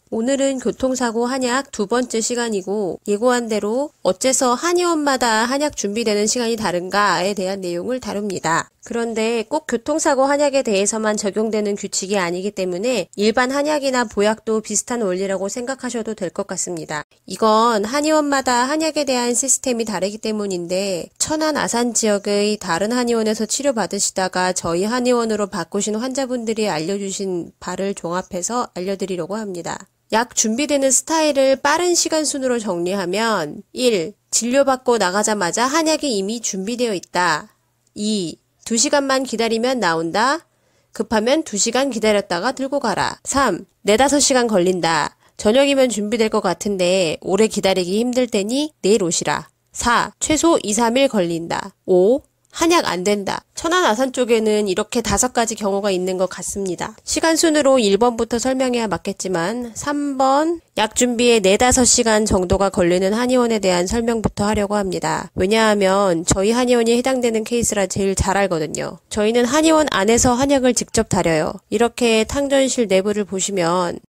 오늘은 교통사고 한약 두 번째 시간이고 예고한 대로 어째서 한의원마다 한약 준비되는 시간이 다른가에 대한 내용을 다룹니다. 그런데 꼭 교통사고 한약에 대해서만 적용되는 규칙이 아니기 때문에 일반 한약이나 보약도 비슷한 원리라고 생각하셔도 될 것 같습니다. 이건 한의원마다 한약에 대한 시스템이 다르기 때문인데 천안 아산 지역의 다른 한의원에서 치료받으시다가 저희 한의원으로 바꾸신 환자분들이 알려주신 바를 종합해서 알려드리려고 합니다. 약 준비되는 스타일을 빠른 시간 순으로 정리하면 1. 진료받고 나가자마자 한약이 이미 준비되어 있다. 2. 2시간만 기다리면 나온다. 급하면 2시간 기다렸다가 들고 가라. 3. 4-5시간 걸린다. 저녁이면 준비될 것 같은데 오래 기다리기 힘들 테니 내일 오시라. 4. 최소 2-3일 걸린다. 5. 한약 안 된다. 천안 아산 쪽에는 이렇게 5가지 경우가 있는 것 같습니다. 시간 순으로 1번부터 설명해야 맞겠지만 3번 약 준비에 4-5시간 정도가 걸리는 한의원에 대한 설명부터 하려고 합니다. 왜냐하면 저희 한의원이 해당되는 케이스라 제일 잘 알거든요. 저희는 한의원 안에서 한약을 직접 다려요. 이렇게 탕전실 내부를 보시면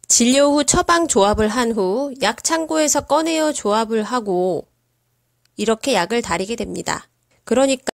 진료 후 처방 조합을 한 후 약 창고에서 꺼내어 조합을 하고 이렇게 약을 다리게 됩니다. 그러니까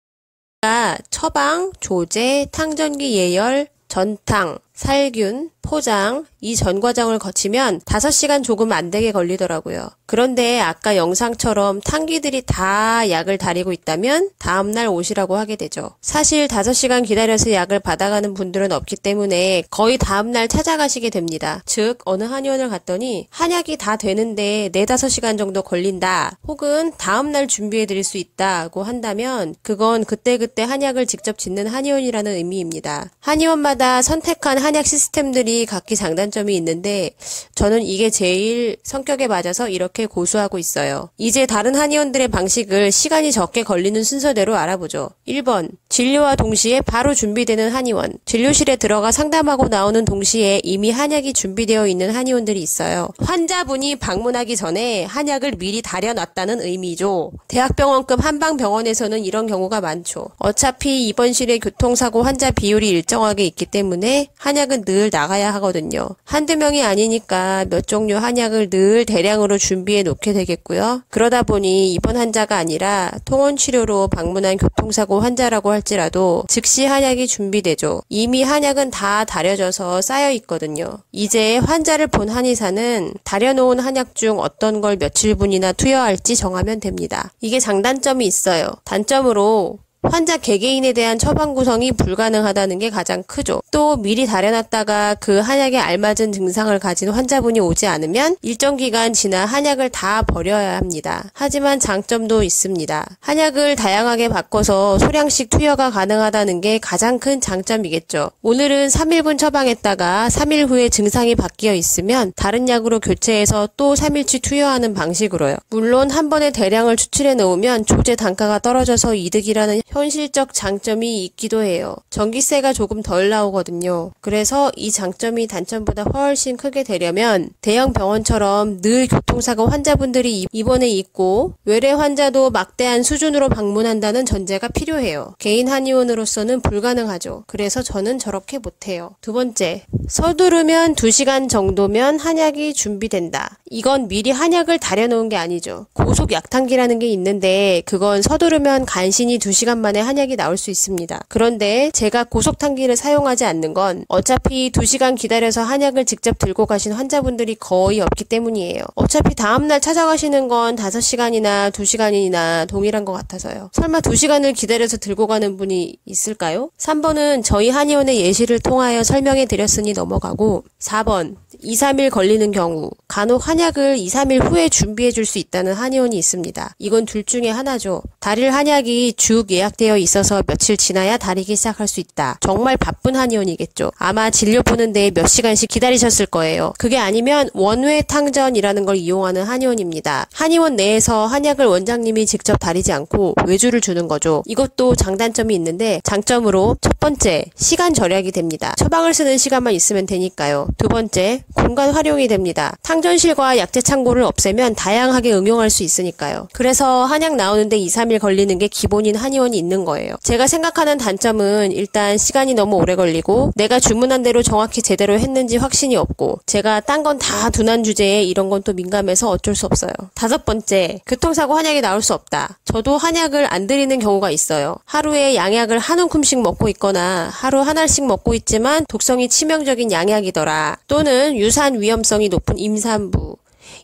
처방, 조제, 탕전기 예열, 전탕, 살균, 포장 이 전 과정을 거치면 5시간 조금 안 되게 걸리더라고요. 그런데 아까 영상처럼 탕기들이 다 약을 다리고 있다면 다음날 오시라고 하게 되죠. 사실 5시간 기다려서 약을 받아가는 분들은 없기 때문에 거의 다음날 찾아가시게 됩니다. 즉 어느 한의원을 갔더니 한약이 다 되는데 4-5시간 정도 걸린다 혹은 다음날 준비해 드릴 수 있다고 한다면 그건 그때그때 한약을 직접 짓는 한의원이라는 의미입니다. 한의원마다 선택한 한약 시스템들이 각기 장단점이 있는데 저는 이게 제일 성격에 맞아서 이렇게 고수하고 있어요. 이제 다른 한의원들의 방식을 시간이 적게 걸리는 순서대로 알아보죠. 1번 진료와 동시에 바로 준비되는 한의원. 진료실에 들어가 상담하고 나오는 동시에 이미 한약이 준비되어 있는 한의원들이 있어요. 환자분이 방문하기 전에 한약을 미리 다려놨다는 의미죠. 대학병원급 한방병원에서는 이런 경우가 많죠. 어차피 입원실의 교통사고 환자 비율이 일정하게 있기 때문에 한약은 늘 나가야 하거든요. 한두 명이 아니니까 몇 종류 한약을 늘 대량으로 준비해 놓게 되겠고요. 그러다 보니 입원 환자가 아니라 통원치료로 방문한 교통사고 환자라고 할지라도 즉시 한약이 준비되죠. 이미 한약은 다 다려져서 쌓여 있거든요. 이제 환자를 본 한의사는 다려놓은 한약 중 어떤 걸 며칠분이나 투여할지 정하면 됩니다. 이게 장단점이 있어요. 단점으로 환자 개개인에 대한 처방 구성이 불가능하다는 게 가장 크죠. 또 미리 다려놨다가 그 한약에 알맞은 증상을 가진 환자분이 오지 않으면 일정 기간 지나 한약을 다 버려야 합니다. 하지만 장점도 있습니다. 한약을 다양하게 바꿔서 소량씩 투여가 가능하다는 게 가장 큰 장점이겠죠. 오늘은 3일분 처방했다가 3일 후에 증상이 바뀌어 있으면 다른 약으로 교체해서 또 3일치 투여하는 방식으로요. 물론 한 번에 대량을 추출해 놓으면 조제 단가가 떨어져서 이득이라는 현실적 장점이 있기도 해요. 전기세가 조금 덜 나오거든요. 그래서 이 장점이 단점보다 훨씬 크게 되려면 대형 병원처럼 늘 교통사고 환자분들이 입원해 있고 외래 환자도 막대한 수준으로 방문한다는 전제가 필요해요. 개인 한의원으로서는 불가능하죠. 그래서 저는 저렇게 못해요. 두 번째, 서두르면 2시간 정도면 한약이 준비된다. 이건 미리 한약을 다려놓은 게 아니죠. 고속 약탕기라는 게 있는데 그건 서두르면 간신히 2시간 만에 한약이 나올 수 있습니다. 그런데 제가 고속탕기를 사용하지 않는 건 어차피 2시간 기다려서 한약을 직접 들고 가신 환자분들이 거의 없기 때문이에요. 어차피 다음날 찾아가시는 건 5시간이나 2시간이나 동일한 것 같아서요. 설마 2시간을 기다려서 들고 가는 분이 있을까요? 3번은 저희 한의원의 예시를 통하여 설명해 드렸으니 넘어가고 4번 2-3일 걸리는 경우 간혹 한약을 2-3일 후에 준비해 줄 수 있다는 한의원이 있습니다. 이건 둘 중에 하나죠. 다릴 한약이 쭉 예약되어 있어서 며칠 지나야 다리기 시작할 수 있다. 정말 바쁜 한의원이겠죠. 아마 진료 보는데 몇 시간씩 기다리셨을 거예요. 그게 아니면 원외 탕전이라는 걸 이용하는 한의원입니다. 한의원 내에서 한약을 원장님이 직접 다리지 않고 외주를 주는 거죠. 이것도 장단점이 있는데 장점으로 첫 번째, 시간 절약이 됩니다. 처방을 쓰는 시간만 있으면 되니까요. 두 번째, 공간 활용이 됩니다. 탕전실과 약재 창고를 없애면 다양하게 응용할 수 있으니까요. 그래서 한약 나오는데 2, 3일 걸리는 게 기본인 한의원이 있는 거예요. 제가 생각하는 단점은 일단 시간이 너무 오래 걸리고 내가 주문한 대로 정확히 제대로 했는지 확신이 없고 제가 딴 건 다 둔한 주제에 이런 건 또 민감해서 어쩔 수 없어요. 5번째, 교통사고 한약이 나올 수 없다. 저도 한약을 안 드리는 경우가 있어요. 하루에 양약을 한 움큼씩 먹고 있거나 하루 한 알씩 먹고 있지만 독성이 치명적인 양약이더라. 또는 유산 위험성이 높은 임산부.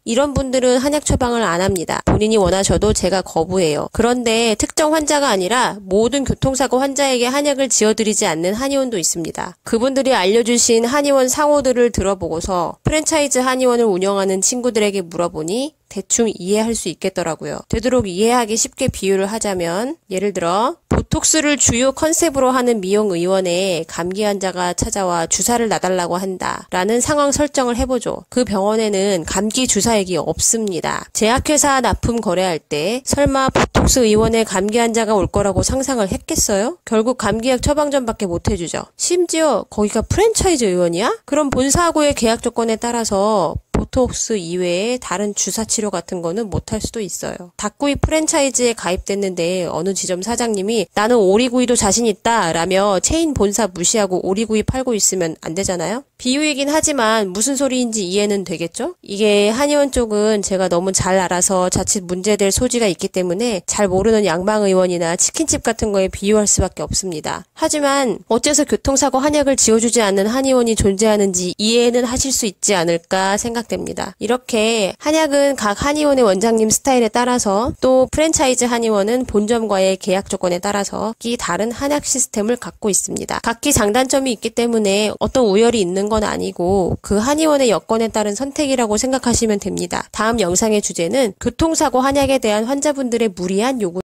이런 분들은 한약 처방을 안 합니다. 본인이 원하셔도 제가 거부해요. 그런데 특정 환자가 아니라 모든 교통사고 환자에게 한약을 지어드리지 않는 한의원도 있습니다. 그분들이 알려주신 한의원 상호들을 들어보고서 프랜차이즈 한의원을 운영하는 친구들에게 물어보니 대충 이해할 수 있겠더라고요. 되도록 이해하기 쉽게 비유를 하자면 예를 들어 보톡스를 주요 컨셉으로 하는 미용의원에 감기 환자가 찾아와 주사를 놔달라고 한다 라는 상황 설정을 해보죠. 그 병원에는 감기 주사액이 없습니다. 제약회사 납품 거래할 때 설마 보톡스 의원에 감기 환자가 올 거라고 상상을 했겠어요? 결국 감기약 처방전밖에 못 해주죠. 심지어 거기가 프랜차이즈 의원이야? 그럼 본사하고의 계약 조건에 따라서 보톡스 이외에 다른 주사 치료 같은 거는 못할 수도 있어요. 닭구이 프랜차이즈에 가입됐는데 어느 지점 사장님이 나는 오리구이도 자신 있다 라며 체인 본사 무시하고 오리구이 팔고 있으면 안 되잖아요? 비유이긴 하지만 무슨 소리인지 이해는 되겠죠? 이게 한의원 쪽은 제가 너무 잘 알아서 자칫 문제될 소지가 있기 때문에 잘 모르는 양방의원이나 치킨집 같은 거에 비유할 수밖에 없습니다. 하지만 어째서 교통사고 한약을 지어주지 않는 한의원이 존재하는지 이해는 하실 수 있지 않을까 생각됩니다. 이렇게 한약은 각 한의원의 원장님 스타일에 따라서 또 프랜차이즈 한의원은 본점과의 계약 조건에 따라서 각기 다른 한약 시스템을 갖고 있습니다. 각기 장단점이 있기 때문에 어떤 우열이 있는 건 아니고 그 한의원의 여건에 따른 선택이라고 생각하시면 됩니다. 다음 영상의 주제는 교통사고 한약에 대한 환자분들의 무리한 요구